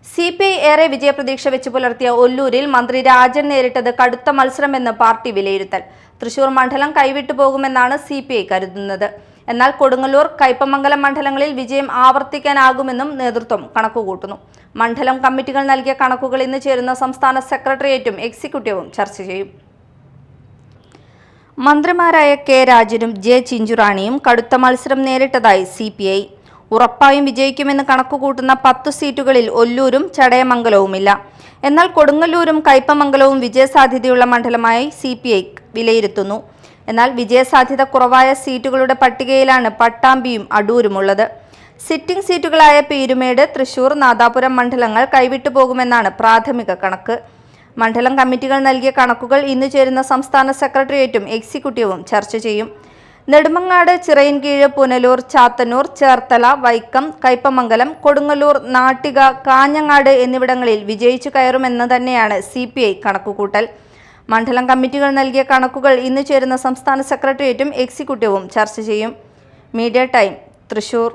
CPI ഏറെ വിജയപ്രതീക്ഷ വെച്ച് പുലർത്തിയ ഒല്ലൂരിൽ മന്ത്രി രാജൻ നേരിട്ടത് കടുത്ത മത്സരമെന്ന് പാർട്ടി വിലയിരുത്തൽ. തൃശൂർ മണ്ഡലം കൈവിട്ടു പോകുമെന്നാണ് CPI കരുതുന്നത്. എന്നാൽ കൊടുങ്ങല്ലൂർ, കയ്പമംഗലം മണ്ഡലങ്ങളിൽ വിജയം ആവർത്തിക്കാനാകുമെന്നും നേതൃത്വം കണക്കുകൂട്ടുന്നു. മണ്ഡലം കമ്മിറ്റികൾ നൽകിയ കണക്കുകൾ ഇന്ന് ചേരുന്ന സംസ്ഥാന സെക്രട്ടേറിയറ്റും എക്സിക്യൂട്ടീവും ചർച്ച ചെയ്യും. മന്ത്രിമാരായ കെ രാജനും ജെ ചിഞ്ചുറാണിയും കടുത്ത മത്സരം നേരിട്ടതായി CPI. ഉറപ്പായും വിജയിക്കുമെന്ന് കണക്കുകൂട്ടുന്ന 10 സീറ്റുകളിൽ ഒല്ലൂരും ചടയമംഗലവുമില്ല. എന്നാൽ കൊടുങ്ങല്ലൂരും കയ്പമംഗലവും വിജയസാധ്യതയുള്ള മണ്ഡലമായി CPI വിലയിരുത്തുന്നു. എന്നാൽ വിജയസാധ്യത കുറവായ സീറ്റുകളുടെ പട്ടികയിലാണ് പട്ടാമ്പിയും അടൂരുമുള്ളത്. സിറ്റിംഗ് സീറ്റുകളായ പീരുമേട്, തൃശൂർ, നാദാപുരം മണ്ഡലങ്ങൾ കൈവിട്ടുപോകുമെന്നാണ് പ്രാഥമിക കണക്ക്. മണ്ഡലം കമ്മിറ്റികൾ നൽകിയ കണക്കുകൾ ഇന്ന് ചേരുന്ന സംസ്ഥാന സെക്രട്ടേറിയറ്റും എക്സിക്യൂട്ടീവും ചർച്ച ചെയ്യും. നെടുമങ്ങാട്, ചിറയൻകീഴ്, പുനലൂർ, ചാത്തന്നൂർ, ചേർത്തല, വൈക്കം, കയ്പമംഗലം, കൊടുങ്ങല്ലൂർ, നാട്ടിക, കാഞ്ഞങ്ങാട് എന്നിവിടങ്ങളിൽ വിജയിച്ചു കയറുമെന്ന് തന്നെയാണ് CPI കണക്കുകൂട്ടൽ. മണ്ഡലം കമ്മിറ്റികൾ നൽകിയ കണക്കുകൾ ഇന്ന് ചേരുന്ന സംസ്ഥാന സെക്രട്ടേറിയറ്റും എക്സിക്യൂട്ടീവും ചർച്ച ചെയ്യും. Media time, Thrissur.